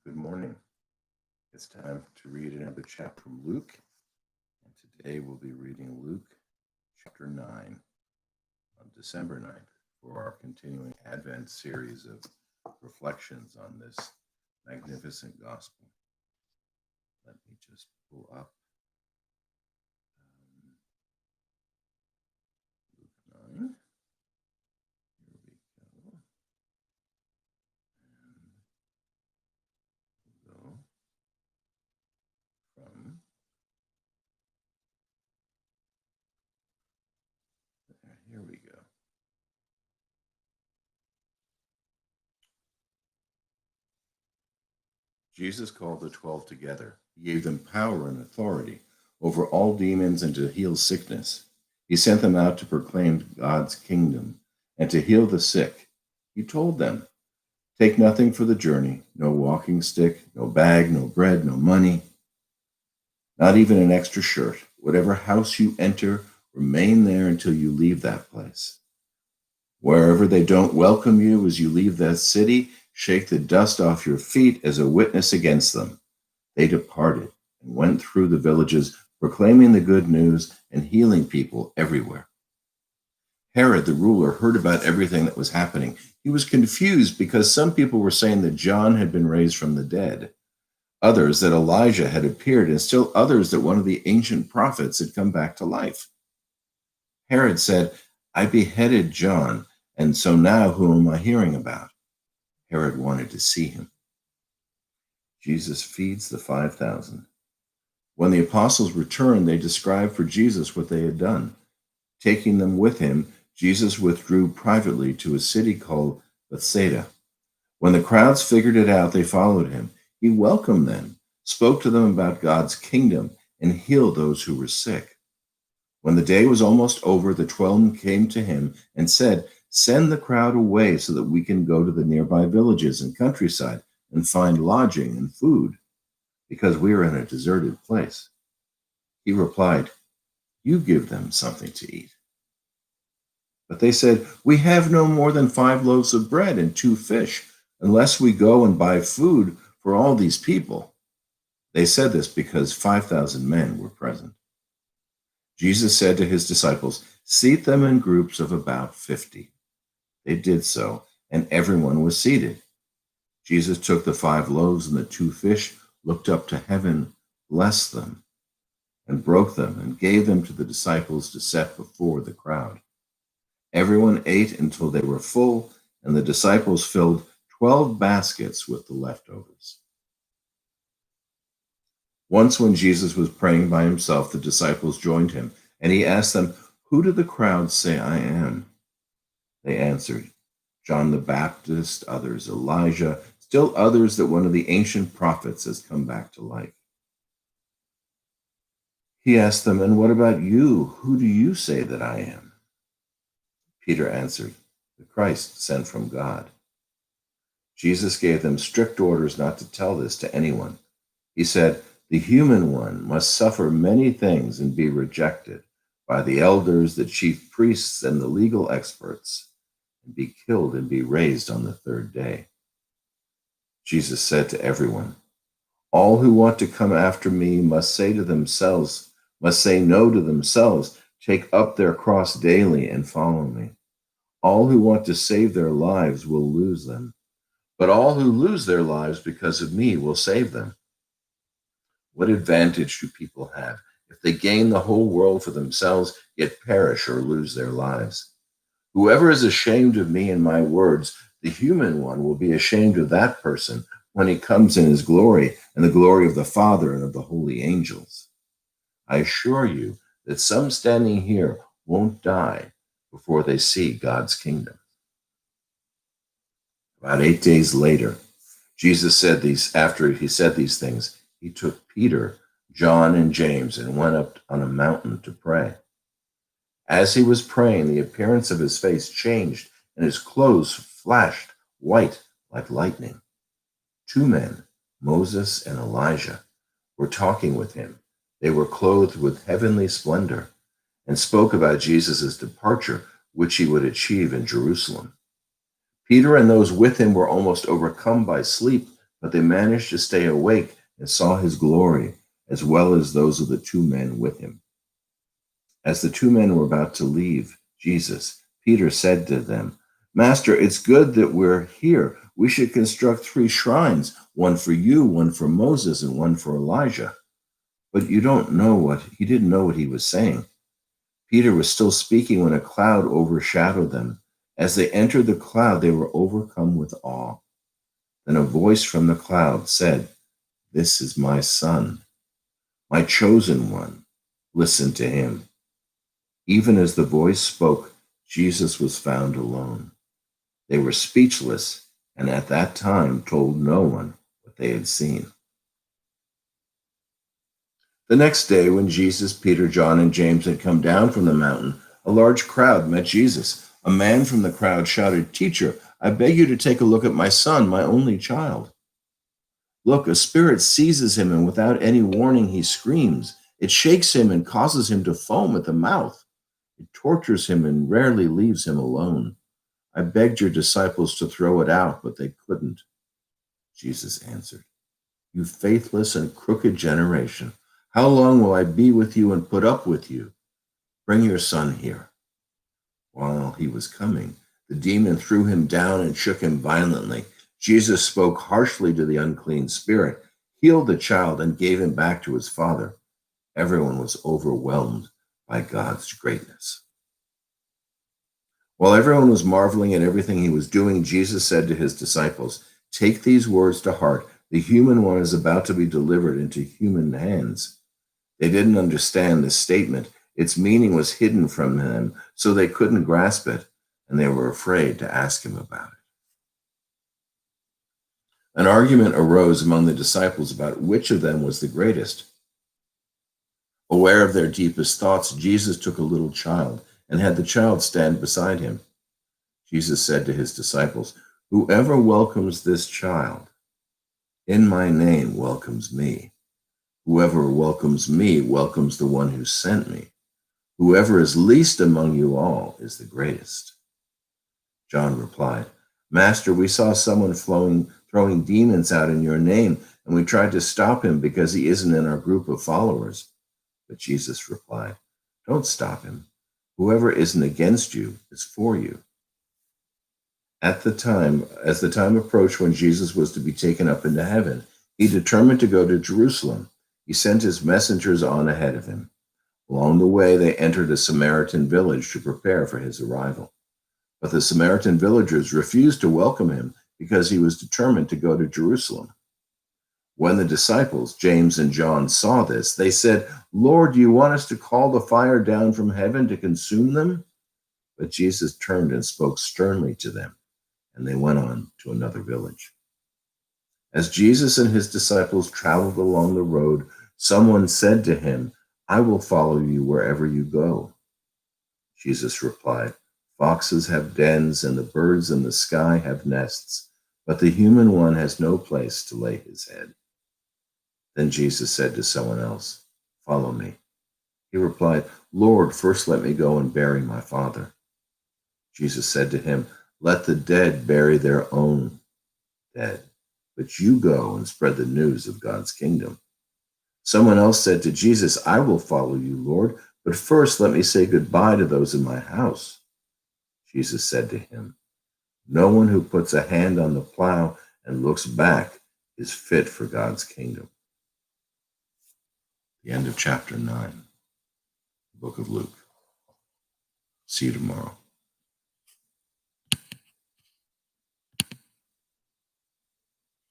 Good morning. It's time to read another chapter from Luke. And today we'll be reading Luke chapter 9 on December 9th for our continuing Advent series of reflections on this magnificent gospel. Let me just pull up Luke 9. Here we go. And we'll go from there. Here we go. Jesus called the 12 together. He gave them power and authority over all demons and to heal sickness. He sent them out to proclaim God's kingdom and to heal the sick. He told them, "Take nothing for the journey, no walking stick, no bag, no bread, no money, not even an extra shirt. Whatever house you enter, remain there until you leave that place. Wherever they don't welcome you as you leave that city, shake the dust off your feet as a witness against them." They departed and went through the villages, proclaiming the good news and healing people everywhere. Herod the ruler heard about everything that was happening. He was confused because some people were saying that John had been raised from the dead, others that Elijah had appeared, and still others that one of the ancient prophets had come back to life. Herod said, "I beheaded John, and so now who am I hearing about?" Herod wanted to see him. Jesus feeds the 5,000. When the apostles returned, they described for Jesus what they had done. Taking them with him, Jesus withdrew privately to a city called Bethsaida. When the crowds figured it out, they followed him. He welcomed them, spoke to them about God's kingdom, and healed those who were sick. When the day was almost over, the 12 came to him and said, "Send the crowd away so that we can go to the nearby villages and countryside and find lodging and food, because we are in a deserted place." He replied, "You give them something to eat." But they said, "We have no more than 5 loaves of bread and 2 fish, unless we go and buy food for all these people." They said this because 5,000 men were present. Jesus said to his disciples, "Seat them in groups of about 50. They did so, and everyone was seated. Jesus took the 5 loaves and the 2 fish, looked up to heaven, blessed them, and broke them, and gave them to the disciples to set before the crowd. Everyone ate until they were full, and the disciples filled 12 baskets with the leftovers. Once when Jesus was praying by himself, the disciples joined him, and he asked them, "Who do the crowd say I am?" They answered, "John the Baptist, others Elijah, still others that one of the ancient prophets has come back to life." He asked them, "And what about you? Who do you say that I am?" Peter answered, "The Christ sent from God." Jesus gave them strict orders not to tell this to anyone. He said, "The human one must suffer many things and be rejected by the elders, the chief priests, and the legal experts, and be killed and be raised on the 3rd day." Jesus said to everyone, "All who want to come after me must say no to themselves, take up their cross daily and follow me. All who want to save their lives will lose them, but all who lose their lives because of me will save them. What advantage do people have if they gain the whole world for themselves, yet perish or lose their lives? Whoever is ashamed of me and my words, the human one will be ashamed of that person when he comes in his glory and the glory of the Father and of the holy angels. I assure you that some standing here won't die before they see God's kingdom." About 8 days later, Jesus said after he said these things, he took Peter, John, and James and went up on a mountain to pray. As he was praying, the appearance of his face changed, and his clothes flashed white like lightning. 2 men, Moses and Elijah, were talking with him. They were clothed with heavenly splendor and spoke about Jesus' departure, which he would achieve in Jerusalem. Peter and those with him were almost overcome by sleep, but they managed to stay awake and saw his glory, as well as those of the two men with him. As the two men were about to leave Jesus, Peter said to them, Master, it's good that we're here. We should construct 3 shrines, one for you, one for Moses, and one for Elijah. But he didn't know what he was saying. Peter was still speaking when a cloud overshadowed them. As they entered the cloud, they were overcome with awe. Then a voice from the cloud said, This is my son, my chosen one. Listen to him. Even as the voice spoke, Jesus was found alone. They were speechless, and at that time told no one what they had seen. The next day, when Jesus, Peter, John, and James had come down from the mountain, a large crowd met Jesus. A man from the crowd shouted, Teacher, I beg you to take a look at my son, my only child. Look, a spirit seizes him, and without any warning, he screams. It shakes him and causes him to foam at the mouth. It tortures him and rarely leaves him alone. I begged your disciples to throw it out, but they couldn't. Jesus answered, You faithless and crooked generation, how long will I be with you and put up with you? Bring your son here. While he was coming, the demon threw him down and shook him violently. Jesus spoke harshly to the unclean spirit, healed the child, and gave him back to his father. Everyone was overwhelmed by God's greatness. While everyone was marveling at everything he was doing, Jesus said to his disciples, Take these words to heart. The human one is about to be delivered into human hands. They didn't understand this statement. Its meaning was hidden from them, so they couldn't grasp it, and they were afraid to ask him about it. An argument arose among the disciples about which of them was the greatest. Aware of their deepest thoughts, Jesus took a little child and had the child stand beside him. Jesus said to his disciples, Whoever welcomes this child in my name welcomes me. Whoever welcomes me welcomes the one who sent me. Whoever is least among you all is the greatest. John replied, Master, we saw someone throwing demons out in your name, and we tried to stop him because he isn't in our group of followers. But Jesus replied, Don't stop him. Whoever isn't against you is for you. As the time approached when Jesus was to be taken up into heaven, he determined to go to Jerusalem. He sent his messengers on ahead of him. Along the way, they entered a Samaritan village to prepare for his arrival. But the Samaritan villagers refused to welcome him because he was determined to go to Jerusalem. When the disciples, James and John, saw this, they said, Lord, do you want us to call the fire down from heaven to consume them? But Jesus turned and spoke sternly to them, and they went on to another village. As Jesus and his disciples traveled along the road, someone said to him, I will follow you wherever you go. Jesus replied, Foxes have dens, and the birds in the sky have nests, but the human one has no place to lay his head. Then Jesus said to someone else, Follow me. He replied, Lord, first let me go and bury my father. Jesus said to him, Let the dead bury their own dead, but you go and spread the news of God's kingdom. Someone else said to Jesus, I will follow you, Lord, but first let me say goodbye to those in my house. Jesus said to him, No one who puts a hand on the plow and looks back is fit for God's kingdom. The end of chapter 9, the book of Luke. See you tomorrow.